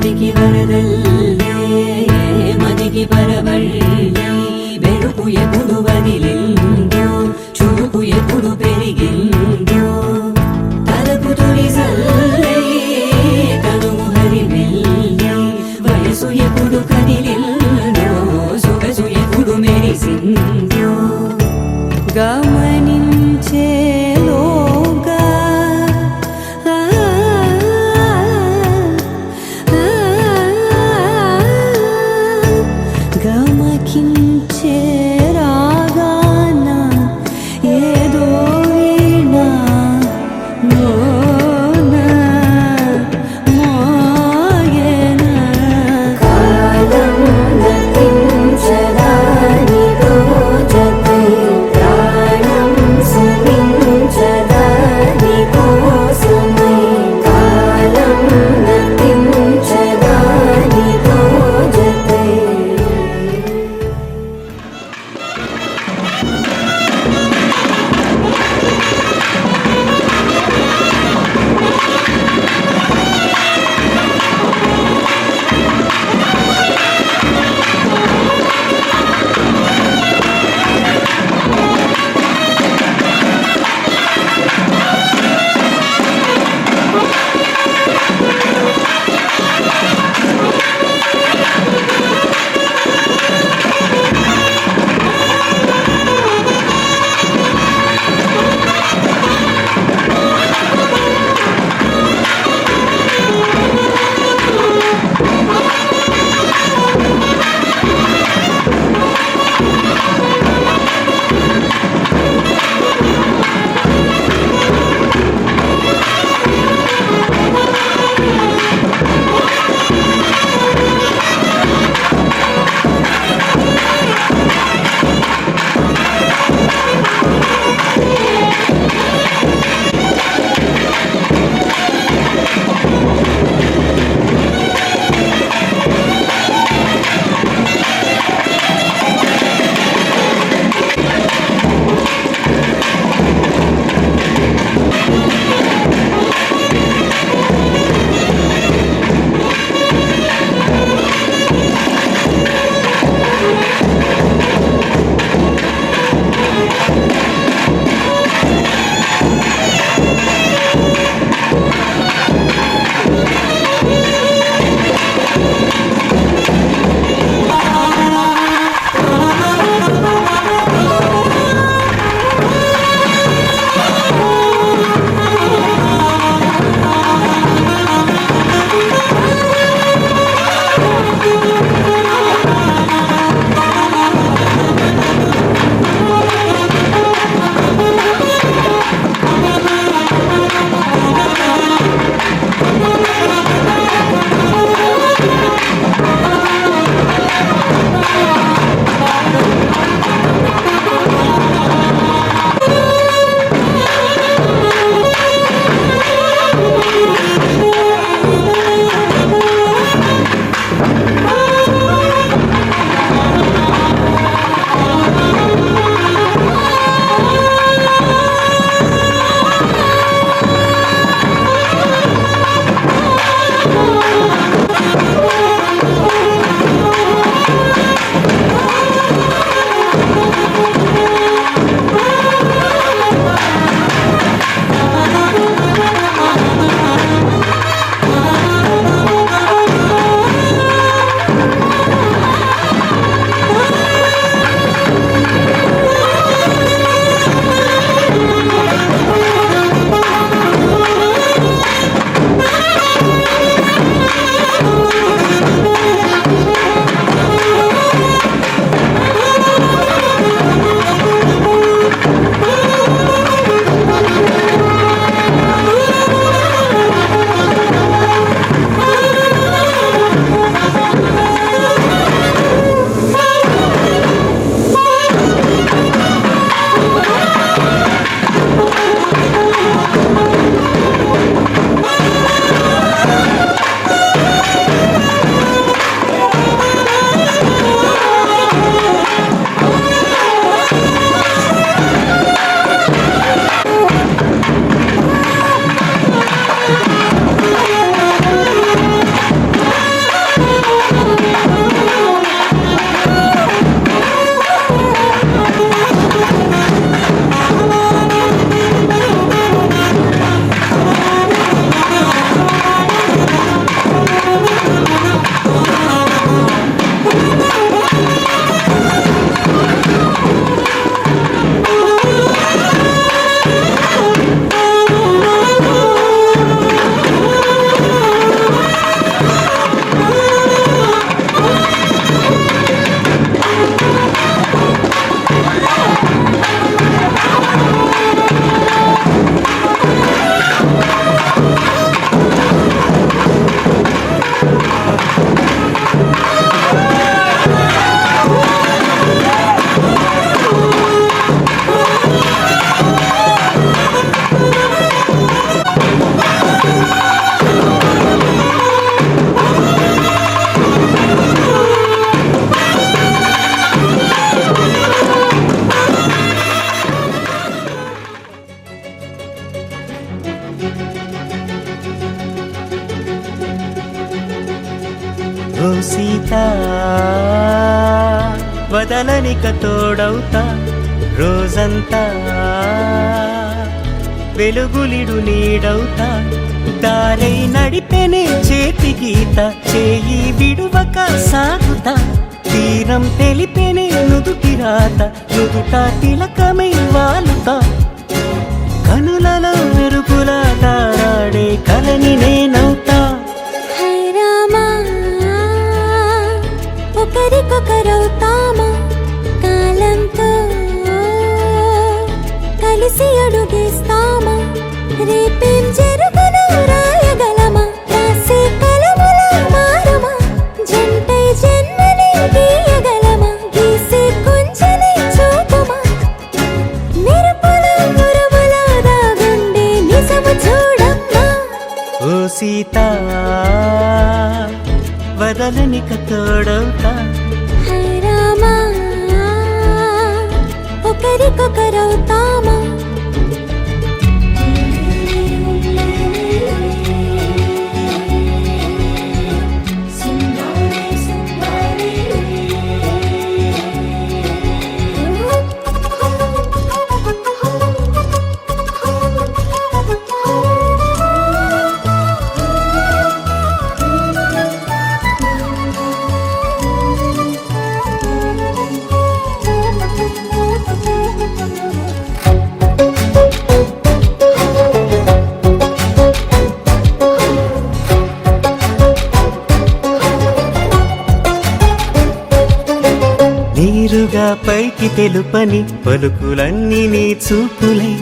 మదికి వరదల్లే మదికి పరవళ్ళే వెలుపు ఎప్పుడు వదిలిందో చురుకు ఎప్పుడు పెరిగిందో తలపు తొలి సల్లే కనుము హరిమెల్లే వయసు ఎప్పుడు కదిలిందో సొగసు ఎప్పుడు మెరిసిందో గమనించేలోగా గమకించే రాగాన ఏదో వీణ మోన మోయన కాలం నతించదాని రోజతై ప్రాణం సమించదాని కోసమై కాలం నతించదాని రోజతై ఓ సీత వదలనిక తోడవుతా రోజంతా వెలుగులిడు నీడవుతా దారై నడిపెనే చేతి గీత చేయి విడువక సాగుతా తీరం తెలిపెనే నుదుటి రాత నుదుట తిలకమై వాలుతా కనులలో మెరుపుల తారాడే కలని నేనవుతా హై రామా ఒకరికొకరవుతామా కాలంతో కలిసి అడుగేస్తామా రేపేం జరుగును రాయగలమా రాసే కలముల మారమా జంటై జన్మని గీయగలమా గీసే కొంచెని చూపమా మెరుపుల మురుముల దాగుండే నిజము చూడమ్మా ఓ సీత వదలనిక తోడవుతా హై రామా ఒకరికొకరవుతామా నీరుగా పైకి తెలుపని పలుకులన్నీ నీ చూపులై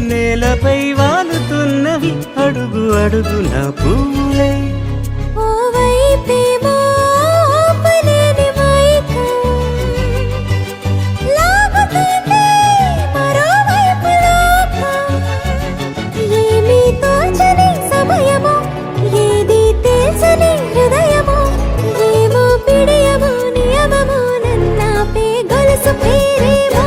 నేలపై వాలుతున్నవి అడుగు అడుగు నా పువ్వులై ఓ వైపేమో ఆపలేని మైకం లాగుతుంది మరోవైపు లోకం ఏమీ తోచని సమయమో ఏది తెలుసని హృదయమో ఏమో పిడియమో నియమమో నన్నాపే గొలుసు పేరేమో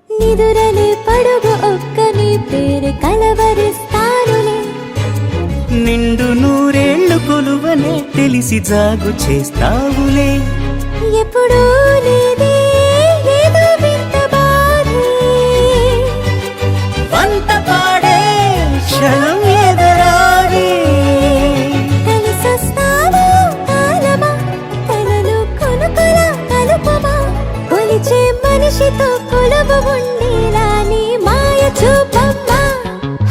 నిదురలే పడుగు ఒక్కని పేరు కలవరిస్తానులే నిండు నూరేళ్లు కొలువనే తెలిసి జాగు చేస్తావులే ఎప్పుడూ లేదే ఏదో వింత బాధే వంత పాడే క్షణం ఎదరాడే కలిసొస్తావా కాలమా కలలు కొనుకల కలుపమా కొలిచే మనిషితో కొలువు ఉండేలా నీ మాయ చూపమ్మా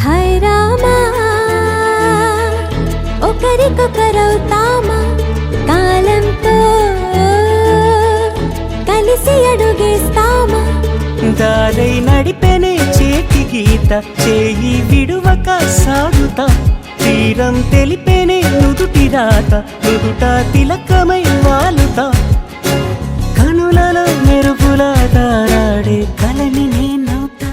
హై రామా ఒకరికొకరవుతామా కాలంతో కలిసి అడుగేస్తామా దారై నడిపెనే చేతి గీత చేయి విడువక సాగుతా తీరం తెలిపెనే నుదుటి రాత నుదుట తిలకమై వాలుతా కనులలో మెరుపుల తారాడే కలని నేనవుతా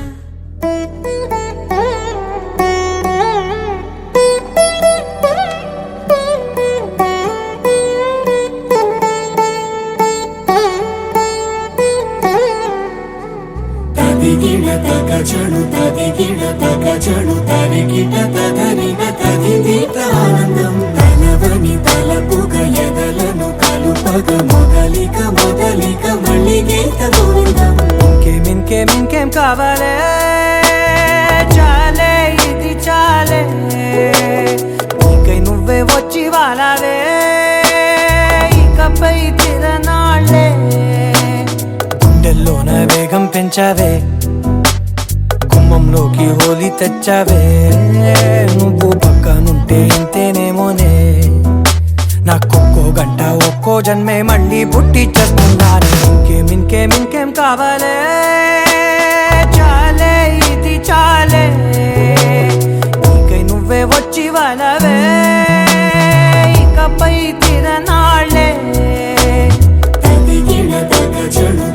తదిగిడ తగ చడు తదిగిడ తగ చడు తరిగిట తదరిన తదిదీత ఆనందం తలవని తలపుగ ఎదలను కలుపగ మొదలిక మొదలిక మళ్ళీ గీత గోవిందం ఇంకేం కావాలే చాలే ఇది చాలే నీకై నువ్వే వచ్చి వాలావే ఇకపై తిరనాళ్ళే గుండెల్లోన వేగం పెంచావే గుమ్మంలోకి హోలీ తెచ్చావే నువ్వు పక్కనుంటే ఇంతేనేమోనే నాకొక్కో గంట ఒక్కో జన్మే మళ్ళీ పుట్టి చేస్తున్నాను ఇంకేం కావాలే చాలే ఇది చాలే నీకై నువ్వే వచ్చి వాలవే ఇకపై తిరనాళ్ళే తదిగిడ తగ చడు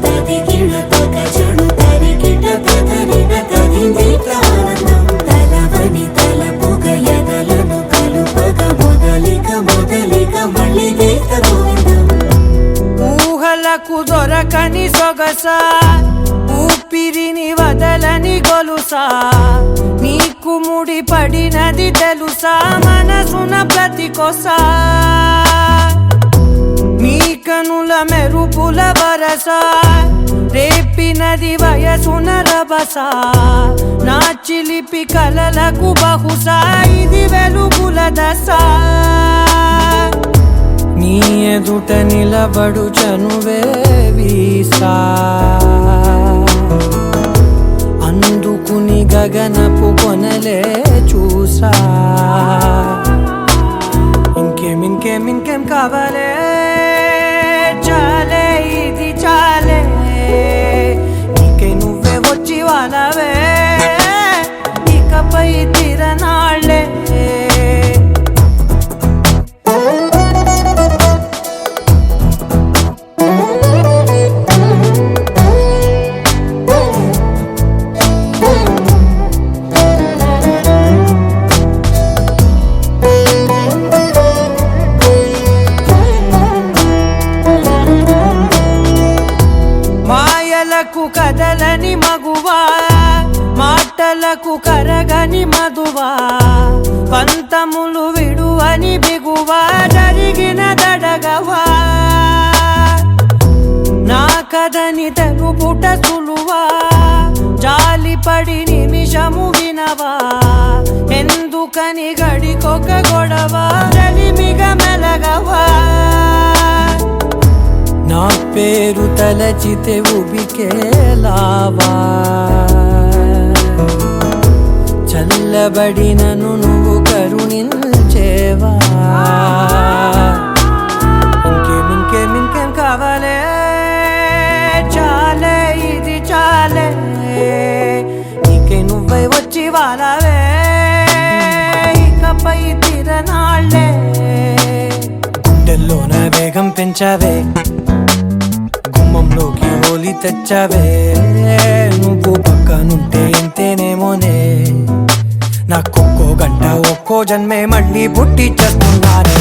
తరిగిట తదరి వరస ఊపిరిని వదలని గొలుసా నీకు ముడి పడినది తెలుసా మనసున ప్రతి కొసా నీ కనుల మెరుపుల వరస రేపినది వయసున రభస నా చిలిపి కలలకు బహుశా ఇది వెలుగుల దశ నీ ఎదుట నిలబడు చనువే వీసా అందుకుని గగనపు కొనలే చూసా ఇంకేం కావాలే చాలే ఇది చాలే నీకై నువ్వే వచ్చి వాళ్ళవే ఇకపై తిరనాళ్ళే మాయలకు కదలని మగువా మాటలకు కరగని మధువా పంతములు విడువని బిగువా జరిగిన దడగవా నా కథని తెలుపుట సులువా జాలిపడి నిమిషము వినవా ఎందుకని గడికొక గొడవ రలిమిగ మెలగవా నా పేరు తలచితే ఉబికేలావా చల్లబడినను నువ్వు కరుణించేవా ఇంకేం కావాలే చాలే ఇది చాలే నీకే నువ్వై వచ్చి వాళ్ళవే ఇకపై తిరనాళ్ళే గుండెల్లోన వేగం పెంచావే గుమ్మంలోకి హోలీ తెచ్చావే నువ్వు పక్కనుంటే ఇంతేనేమోనే నాకొక్కో గంట ఒక్కో జన్మే మళ్ళీ పుట్టి చేస్తున్నానే